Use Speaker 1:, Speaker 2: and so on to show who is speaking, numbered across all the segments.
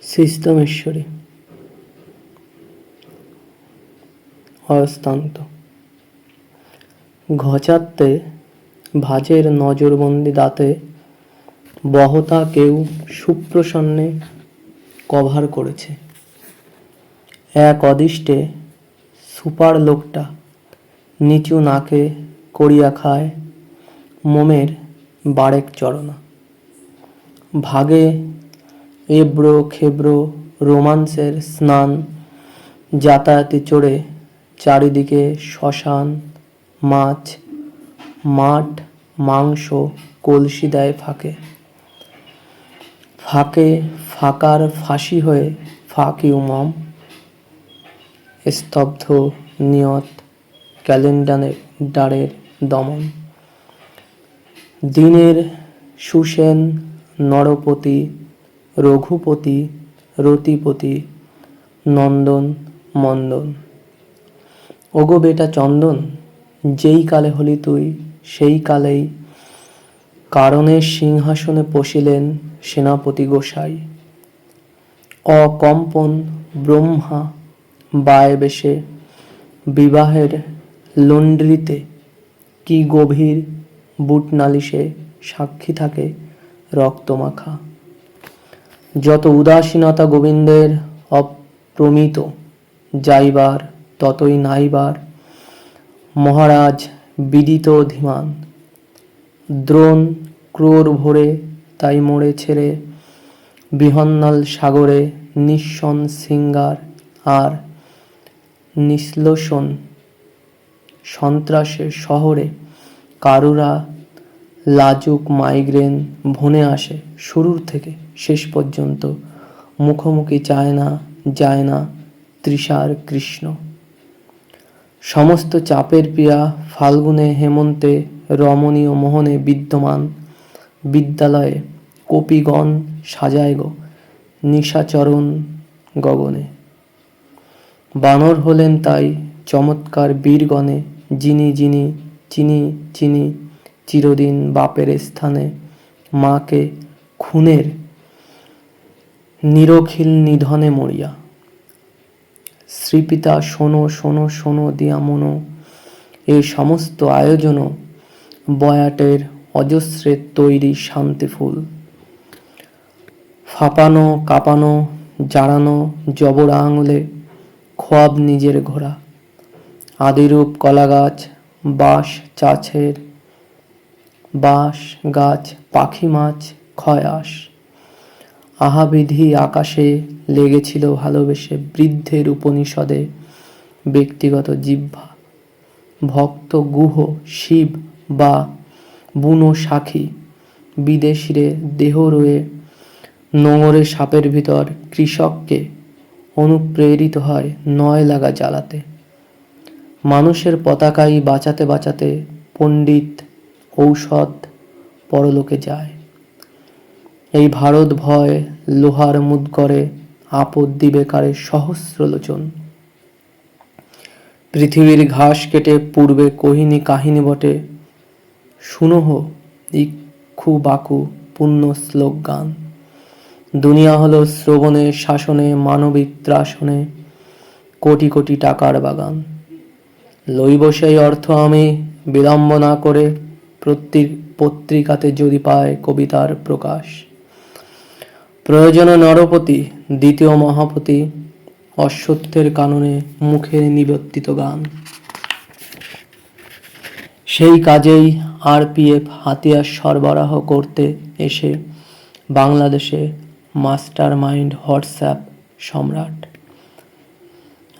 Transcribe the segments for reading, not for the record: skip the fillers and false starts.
Speaker 1: সিস্তমেশ্বরী অস্তান্ত ঘচাতে ভাজের নজরবন্দি দাঁতে বহতা কেউ সুপ্রসন্নে কভার করেছে। এক অদিষ্টে সুপার লোকটা নিচু নাকে করিয়া খায় মোমের বারেক চরনা। ভাগে এবড়ো খেবড়ো রোমান্সের স্নান যাতায়াতে চড়ে চারিদিকে শ্মশান মাছ মাঠ মাংস কলসি দেয় ফাঁকে ফাঁকে ফাঁকার ফাঁসি হয়ে ফাঁকি উমম স্তব্ধ নিয়ত ক্যালেন্ডারের দমন। দিনের সুসেন নরপতি রঘুপতি রতিপতি নন্দন মন্দন। ওগো বেটা চন্দন, যেই কালে হলি তুই সেই কালেই কারণের সিংহাসনে বসিলেন সেনাপতি গোসাই। অকম্পন ব্রহ্মা বায়ে বেশে বিবাহের লন্ড্রিতে কি গভীর বুট নালিশে সাক্ষী থাকে রক্তমাখা। যত উদাসীনতা গোবিন্দের অপ্রমিত যাইবার ততই নাইবার মহারাজ বিদিত ধীমান। দ্রোণ ক্রোর ভরে তাই মোড়ে ছেড়ে বৃহন্নল সাগরে নিঃসন সিঙ্গার আর নিশ্লোষণ সন্ত্রাসের শহরে কারুরা লাজুক মাইগ্রেন ভনে আসে শুরুর থেকে শেষ পর্যন্ত মুখোমুখি যায় না তৃষার কৃষ্ণ। সমস্ত চাপের পিয়া ফাল্গুনে হেমন্তে রমণীয় মোহনে বিদ্যমান বিদ্যালয়ে কপিগণ সাজায় গো নিশাচরণ গগনে। বানর হলেন তাই চমৎকার বীরগণে যিনি যিনি চিনি চিনি চিরদিন বাপের স্থানে মাকে খুনের নিরখিল নিধনে মরিয়া। শ্রীপিতা শোনো শোনো শোনো দিয়া মনো, এই সমস্ত আয়োজনও বয়াটের অজস্রের তৈরি শান্তি ফুল। ফাঁপানো কাঁপানো জারানো জবরা আঙুলে খোয়াব নিজের ঘোড়া। আদিরূপ কলাগাছ বাঁশ চাছের বাঁশ গাছ পাখি মাছ ক্ষয়াস। আহাবিধি আকাশে লেগেছিল ভালোবেসে বৃদ্ধের উপনিষদে ব্যক্তিগত জিহ্বা। ভক্ত গুহ শিব বা বুনো সাখী বিদেশিরে দেহ রয়ে নোঙরে সাপের ভিতর কৃষককে অনুপ্রেরিত হয় নয় লাগা জ্বালাতে। মানুষের পতাকাই বাঁচাতে বাঁচাতে পণ্ডিত ঔষধ পরলোকে যায়। এই ভারত ভয় লোহার মুদ্গরে আপদ দিবে কারে সহস্র লোচন। পৃথিবীর ঘাস কেটে পূর্বে কহিনি কাহিনী বটে, শুনহ ইক্ষু বাকু পুণ্য শ্লোক গান। দুনিয়া হলো শ্রবণে শাসনে মানবিক ত্রাসনে কোটি কোটি টাকার বাগান। লইব সেই অর্থ আমি বিলম্ব না করে, পত্রিকাতে যদি পায় কবিতার প্রকাশ। প্রয়োজনে নরপতি দ্বিতীয় মহাপতি অশ্বত্থের কাননে মুখের নিবর্তিত গান। সেই কাজেই আরপিএফ হাতিয়ার সরবরাহ করতে এসে বাংলাদেশে মাস্টার মাইন্ড হোয়াটসঅ্যাপ সম্রাট।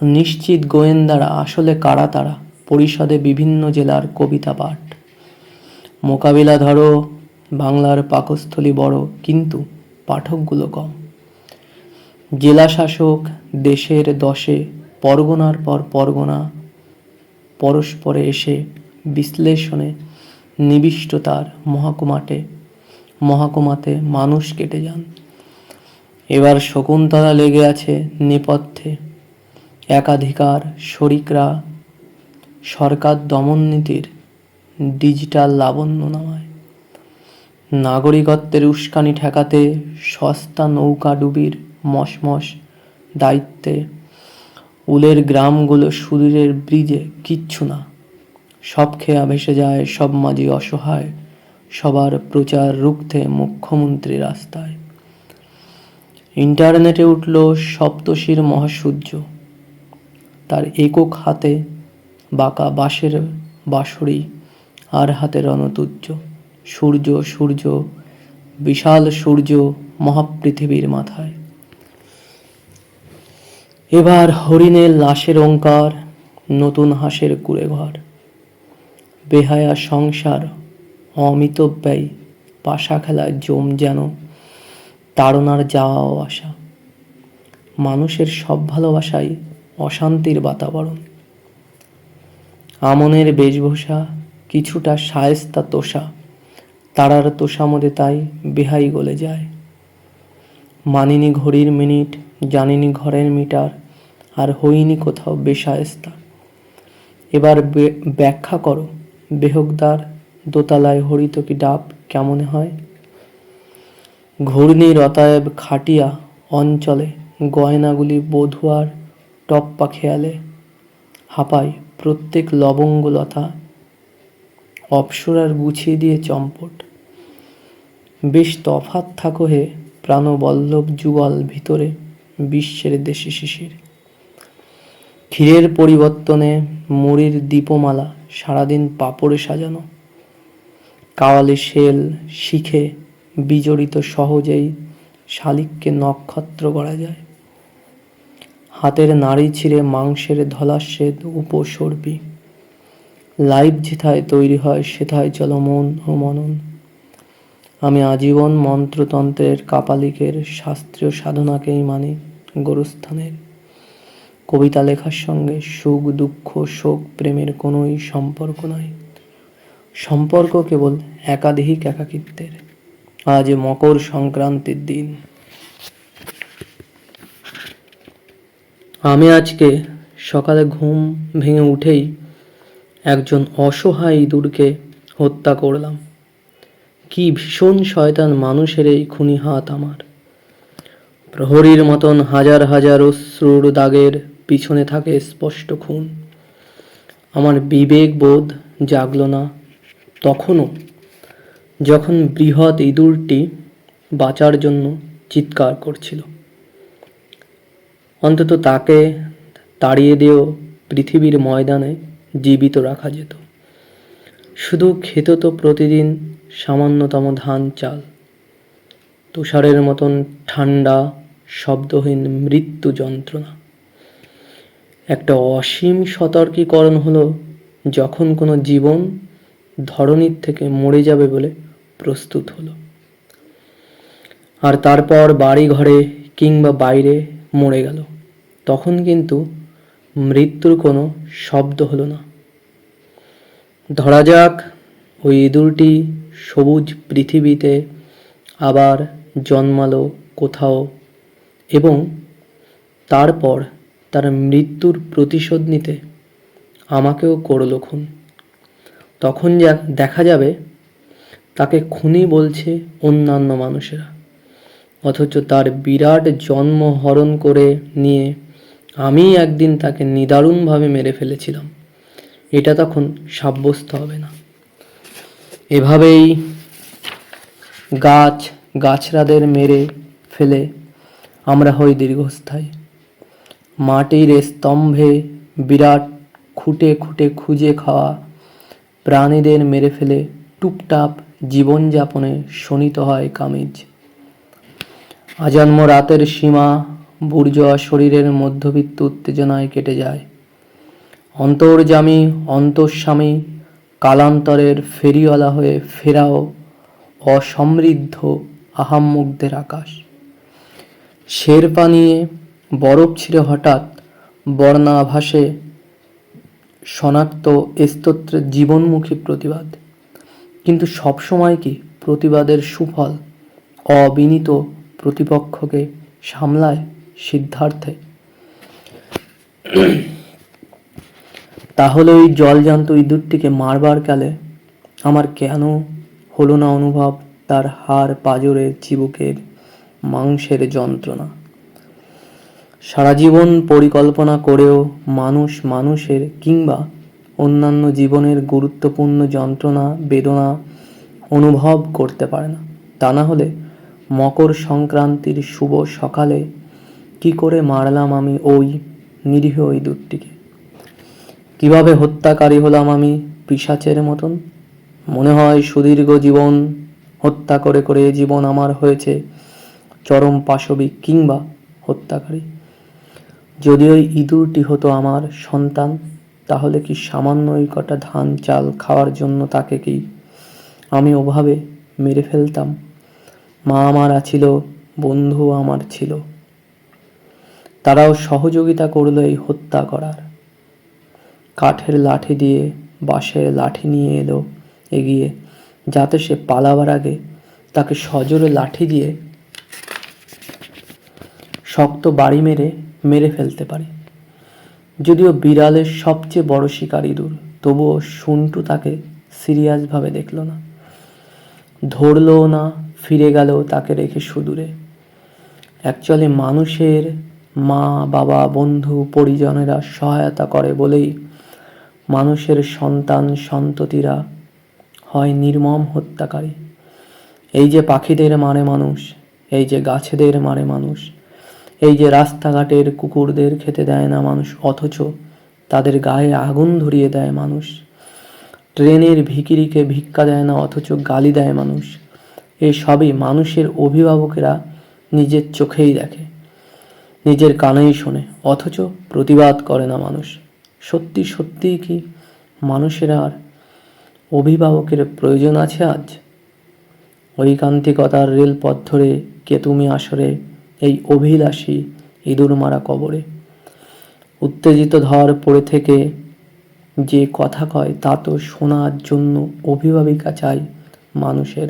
Speaker 1: নিশ্চিত গোয়েন্দারা আসলে কারা তারা, পরিষদে বিভিন্ন জেলার কবিতা পাঠ। মোকাবিলা ধরো বাংলার পাকস্থলী বড় কিন্তু পাঠকগুলো কম। জেলা শাসক দেশের দশে পরগনার পর পরগনা পরস্পরে এসে বিশ্লেষণে নিবিষ্ট তার মহাকুমাতে মানুষ কেটে যান। এবার শকুন্তলা লেগে আছে নেপথ্যে। একাধিকার শরিকরা সরকার দমন নীতির ডিজিটাল লাবণ্য নামায়। নাগরিকত্বের উস্কানি ঠেকাতে সস্তা নৌকা ডুবির মশমশ দায়িত্বে, উলের গ্রামগুলো সুদূরের ব্রিজে, কিচ্ছু না। সব খেয়া ভেসে যায়, সব মাঝি অসহায়, সবার প্রচার রুখতে মুখ্যমন্ত্রী রাস্তায়। ইন্টারনেটে উঠল সপ্তর্ষির মহাসূর্য, তার একক হাতে বাঁকা বাঁশের বাঁশরি, আর হাতে রণতুজ্জ। সূর্য, সূর্য, বিশাল সূর্য মহাপৃথিবীর মাথায়। এবার হরিণের লাশের ওঙ্কার, নতুন হাঁসের কুড়ে ঘর, বেহায়া সংসার, অমিতব্যয়ী পাশা খেলায় জম যেন তাড়নার যাওয়া ও আসা। মানুষের সব ভালোবাসাই অশান্তির বাতাবরণ। আমনের বেশভূষা কিছুটা শায়েস্তা তোষা, তারার তোষামদে তাই বেহাই গলে যায়। মানিনি ঘড়ির মিনিট, জানিনি ঘরের মিটার, আর হইনি কোথাও বেশায়েস্তা। এবার ব্যাখ্যা করো বেহকদার, দোতলায় হরিতকি ডাব কেমনে হয়? ঘূর্ণির অতএব খাটিয়া অঞ্চলে, গয়নাগুলি বধূয়ার টপ্পা খেয়ালে, হাঁপায় প্রত্যেক লবঙ্গলতা, অপ্সরার গুছিয়ে দিয়ে চম্পট। বেশ তফাৎ থাকো হে প্রাণবল্লভ যুগল ভিতরে, বিশ্বের দেশে শিশির। ক্ষীরের পরিবর্তনে মুড়ির দীপমালা, সারাদিন পাপড়ে সাজানো। কাওয়ালি শেল শিখে বিজড়িত সহজেই শালিককে নক্ষত্র গড়া যায়। হাতের নাড়ি ছিঁড়ে মাংসের ধলাশ্বেদ উপসর্পী। লাইভ যেথায় তৈরি হয় সেথায় চলো মন ও মনন। আমি আজীবন মন্ত্রতন্ত্রের কাপালিকের শাস্ত্রীয় সাধনাকেই মানি গোরস্থানের। কবিতা লেখার সঙ্গে সুখ দুঃখ শোক প্রেমের কোনোই সম্পর্ক নাই। সম্পর্ক কেবল একাধিক একাকিত্বের। আজ মকর সংক্রান্তির দিন। আমি আজকে সকালে ঘুম ভেঙে উঠেই একজন অসহায় ইঁদুরকে হত্যা করলাম। কি ভীষণ শয়তান মানুষের এই খুনি হাত আমার। প্রহরীর মতন হাজার হাজার অশ্রুর দাগের পিছনে থাকে স্পষ্ট খুন। আমার বিবেক বোধ জাগল না তখনও, যখন বৃহৎ ইঁদুরটি বাঁচার জন্য চিৎকার করছিল। অন্তত তাকে তাড়িয়ে দিয়েও পৃথিবীর ময়দানে জীবিত রাখা যেত। শুধু খেত তো প্রতিদিন সামান্যতম ধান চাল। তুষারের মতন ঠান্ডা শব্দহীন মৃত্যু যন্ত্রণা। একটা অসীম সতর্কীকরণ হলো যখন কোনো জীবন ধরনীর থেকে মরে যাবে বলে প্রস্তুত হলো, আর তারপর বাড়ি ঘরে কিংবা বাইরে মরে গেল, তখন কিন্তু মৃত্যুর কোনো শব্দ হলো না। ধরা যাক ওই ইঁদুরটি সবুজ পৃথিবীতে আবার জন্মালো কোথাও, এবং তারপর তার মৃত্যুর প্রতিশোধ নিতে আমাকেও করলো খুন। তখন দেখা যাবে তাকে খুনি বলছে অন্যান্য মানুষেরা, অথচ তার বিরাট জন্ম হরণ করে নিয়ে আমি একদিন তাকে নিদারুণভাবে মেরে ফেলেছিলাম, এটা তখন সাব্যস্ত হবে না। এভাবেই গাছড়াদের মেরে ফেলে আমরা হই দীর্ঘস্থায়ী। মাটির স্তম্ভে বিরাট খুঁটে খুঁটে খুঁজে খাওয়া প্রাণীদের মেরে ফেলে টুপটাপ জীবনযাপনে শোনিত হয় কামিজ। আজন্ম রাতের সীমা বুর্জোয়া শরীরের মধ্যবিত্ত উত্তেজনায় কেটে যায়। অন্তর্যামী অন্তঃস্বামী কালান্তরের ফেরিওয়ালা হয়ে ফেরাও অসমৃদ্ধ আহাম্মকদের আকাশ। শেরপা নিয়ে বরফ ছিঁড়ে হঠাৎ বর্ণাভাসে শনাক্ত স্তোত্রের জীবনমুখী প্রতিবাদ। কিন্তু সবসময় কি প্রতিবাদের সুফল অবিনীত প্রতিপক্ষকে সামলায় সিদ্ধার্থে? তাহলে ওই জলজান্ত ইঁদুরটিকে মারবার কালে আমার কেন হলো না অনুভব তার হাড় পাঁজরের চিবুকের মাংসের যন্ত্রণা? সারা জীবন পরিকল্পনা করেও মানুষ মানুষের কিংবা অন্যান্য জীবনের গুরুত্বপূর্ণ যন্ত্রণা বেদনা অনুভব করতে পারে না। তা না হলে মকর সংক্রান্তির শুভ সকালে কি করে মারলাম আমি ওই নিরীহ ইঁদুরটিকে? কিভাবে হত্যাকারী হলাম আমি পিশাচের মতন? মনে হয় সুদীর্ঘ জীবন হত্যা করে করে জীবন আমার হয়েছে চরম পাশবিক কিংবা হত্যাকারী। যদি ওই ইঁদুরটি হতো আমার সন্তান, তাহলে কি সামান্য ওই কটা ধান চাল খাওয়ার জন্য তাকে কি আমি ওভাবে মেরে ফেলতাম? মা আমার ছিল, বন্ধু আমার ছিল, তারাও সহযোগিতা করলো এই হত্যা করার। কাঠের লাঠি দিয়ে বাঁশের লাঠি নিয়ে এলো এগিয়ে, যাতে সে পালাবার আগে তাকে সজোরে লাঠি দিয়ে শক্ত বাড়ি মেরে ফেলতে পারে। যদিও বিড়ালের সবচেয়ে বড় শিকার ইঁদুর, তবুও সন্টু তাকে সিরিয়াসভাবে দেখল না, ধরলও না, ফিরে গেল তাকে রেখে সুদূরে। অ্যাকচুয়ালি মানুষের মা বাবা বন্ধু পরিজনেরা সহায়তা করে বলেই মানুষের সন্তান সন্ততিরা হয় নির্মম হত্যাকারী। এই যে পাখিদের মারে মানুষ, এই যে গাছেদের মারে মানুষ, এই যে রাস্তাঘাটের কুকুরদের খেতে দেয় না মানুষ, অথচ তাদের গায়ে আগুন ধরিয়ে দেয় মানুষ। ট্রেনের ভিখিরিকে ভিক্ষা দেয় না, অথচ গালি দেয় মানুষ। এসবই মানুষের অভিভাবকেরা নিজের চোখেই দেখে, নিজের কানেই শোনে, অথচ প্রতিবাদ করে না মানুষ। সত্যি সত্যিই কি মানুষের আর অভিভাবকের প্রয়োজন আছে আজ? ঐকান্তিকতার রেলপথ ধরে কে তুমি আসরে এই অভিলাষী ইঁদুর মারা কবরে। উত্তেজিত ধর পড়ে থেকে যে কথা কয় তা তো শোনার জন্য অভিভাবিকা চাই মানুষের।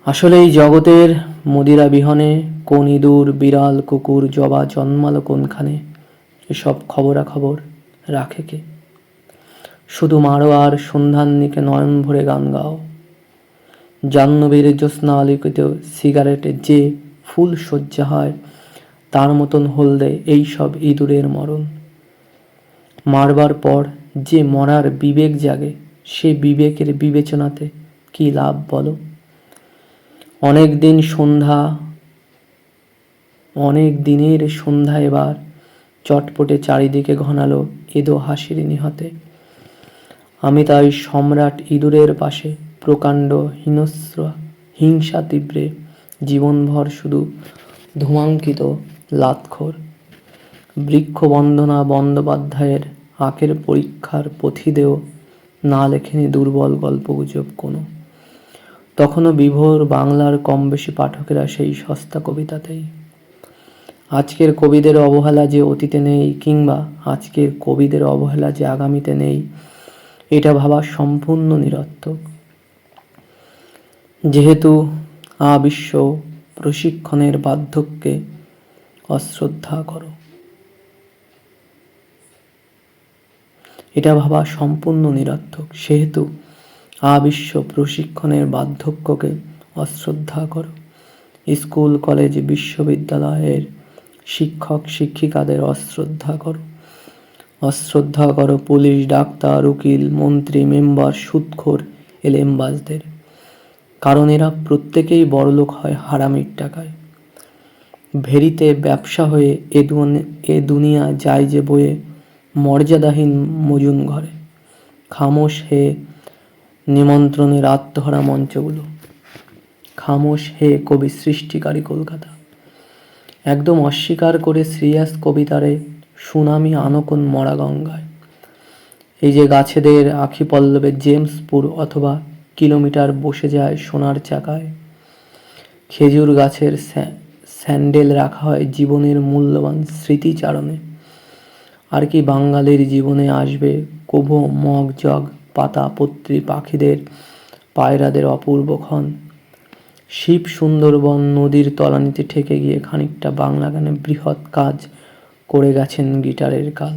Speaker 1: আসলে এই জগতের মদিরা বিহনে কোন ইঁদুর বিড়াল কুকুর জবা জন্মালো কোনখানে, এসব খবরাখবর রাখে কে? শুধু মারো আর সন্ধাননীকে নয়ন ভরে গান গাও। জাহ্নবীর জ্যোৎস্না আলোকিত সিগারেটে যে ফুল সজ্জা হয়, তার মতন হলদে এই সব ইঁদুরের মরণ। মারবার পর যে মরার বিবেক জাগে, সে বিবেকের বিবেচনাতে কি লাভ বলো? অনেক দিনের সন্ধ্যা এবার চটপটে চারিদিকে ঘনালো এদো হাসির নিহতে। আমি তাই সম্রাট ইঁদুরের পাশে প্রকাণ্ড হিংসা তীব্রে জীবনভর শুধু ধূমাঙ্কিত লাতখোর। বৃক্ষবন্দনা বন্দ্যোপাধ্যায়ের আঁকের পরীক্ষার পথিদেও না লেখেনি দুর্বল গল্পগুজব কোনো। তখনও বিভোর বাংলার কম বেশি পাঠকেরা সেই সস্তা কবিতাতেই। আজকের কবিদের অবহেলা যে অতীতে নেই, কিংবা আজকের কবিদের অবহেলা যে আগামীতে নেই, এটা ভাবা সম্পূর্ণ নিরর্থক। যেহেতু আবিশ্ব প্রশিক্ষণের বার্ধক্যে অশ্রদ্ধা করো, এটা ভাবা সম্পূর্ণ নিরর্থক। সেহেতু আবিশ্ব প্রশিক্ষণের বার্ধক্যকে অশ্রদ্ধা করো। স্কুল কলেজ বিশ্ববিদ্যালয়ের শিক্ষক শিক্ষিকাদের অশ্রদ্ধা করো। অশ্রদ্ধা করো পুলিশ ডাক্তার উকিল মন্ত্রী মেম্বার সুদখোর এলেমবাজদের, কারণ এরা প্রত্যেকেই বড়লোক হয় হারামির টাকায়। ভেরিতে ব্যবসা হয়ে এ দুনিয়া যায় যে বয়ে মর্যাদাহীন মজুন ঘরে। খামোশ হে নিমন্ত্রণের আত্মহারা মঞ্চগুলো, খামোশ হে কবি সৃষ্টিকারী কলকাতা। একদম অস্বীকার করে সিরিয়াস কবিতারে সুনামি আনকোন মরা গঙ্গায়। এই যে গাছেদের আখি পল্লবে জেমসপুর অথবা কিলোমিটার বসে যায় সোনার চাকায়। খেজুর গাছের স্যান্ডেল রাখা হয় জীবনের মূল্যবান স্মৃতিচারণে। আর কি বাঙালির জীবনে আসবে কভু মগ জগ পাতা পত্রী পাখিদের পায়রাদের অপূর্ব ক্ষণ। শিব সুন্দরবন নদীর তলানিতে ঠেকে গিয়ে খানিকটা বাংলা গানে বৃহৎ কাজ করে গেছেন গিটারের কাল।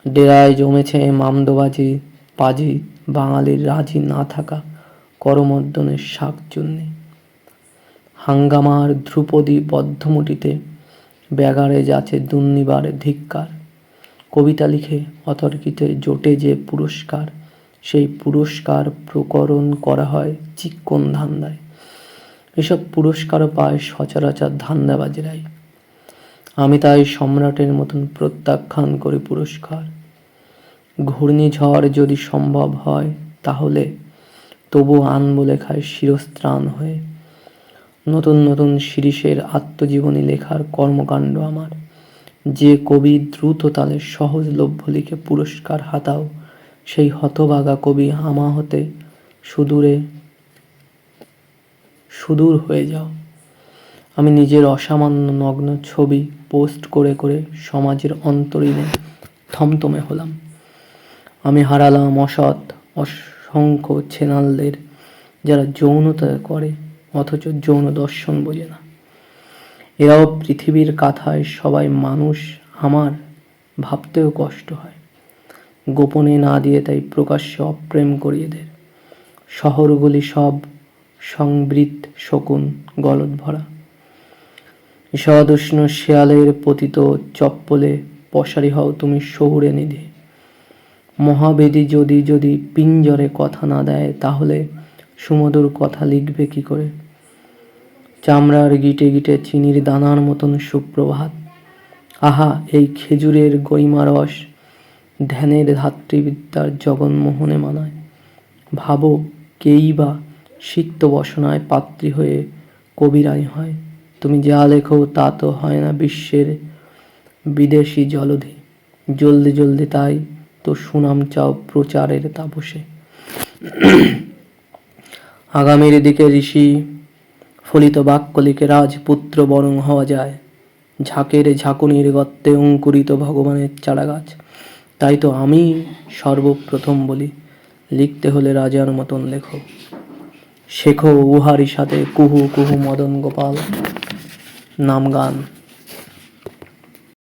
Speaker 1: ডেরায় জমেছে মামদোবাজি পাজি বাঙালির রাজি না থাকা করমর্দনের শাক চুন্নি। হাঙ্গামার ধ্রুপদী বদ্ধমুটিতে ব্যাগারে যাচে দুর্নিবার ধিক্কার। কবিতা লিখে অতর্কিতে জোটে যে পুরস্কার, সেই পুরস্কার প্রকরণ করা হয় চিক্কণ ধান্দায়। এসব পুরস্কারও পায় সচরাচর ধান্দাবাজরাই। আমি তাই সম্রাটের মতন প্রত্যাখ্যান করি পুরস্কার। ঘূর্ণিঝড় যদি সম্ভব হয় তাহলে তবু আনবো লেখায় শিরস্ত্রাণ হয়ে। নতুন নতুন শিরীষের আত্মজীবনী লেখার কর্মকাণ্ড আমার। যে কবি দ্রুত তালে সহজলভ্য লিখে পুরস্কার হাতাও, সেই হতভাগা কবি আমা হতে সুদূর হয়ে যাও। আমি নিজের অসামান্য নগ্ন ছবি পোস্ট করে করে সমাজের অন্তরীণে থমথমে হলাম। আমি হারালাম অসৎ অসংখ্য ছেনালদের, যারা যৌনতা করে অথচ যৌন দর্শন বোঝে না। এরাও পৃথিবীর কাথায় সবাই মানুষ, আমার ভাবতেও কষ্ট হয়। গোপনে না দিয়ে তাই প্রকাশ্যে অপ্রেম করি এদের। শহরগুলি সব সংবৃত শকুন গলদ ভরা। সদুষ্ণ শেয়ালের পতিত চপ্পলে পশারি হও তুমি শহুরে নিধে। মহাবেদী যদি যদি পিঞ্জরে কথা না দেয়, তাহলে সুমধুর কথা লিখবে কি করে? চামড়ার গিটে গিটে চিনির দানার মতন সুপ্রভাত। আহা, এই খেজুরের গইমারস ধ্যানের ধাত্রীবিদ্যার জগন্মোহনে মানায়। ভাবো, কেই বা সিক্ত বসনায় পাত্রী হয়ে কবিরানী হয়। তুমি যা লেখো তা তো হয় না বিশ্বের বিদেশি জলধি। জলদি জলদি তাই তো সুনাম চাও প্রচারের তাপসে। আগামীর দিকে ঋষি ফলিত বাক্য লিখে রাজপুত্র বরং হওয়া যায়। ঝাঁকের ঝাঁকুনির গর্তে অঙ্কুরিত ভগবানের চারাগাছ। তাই তো আমি সর্বপ্রথম বলি, লিখতে হলে রাজার মতন লেখো। শেখো উহারই সাথে কুহু কুহু মদন গোপাল নাম গান।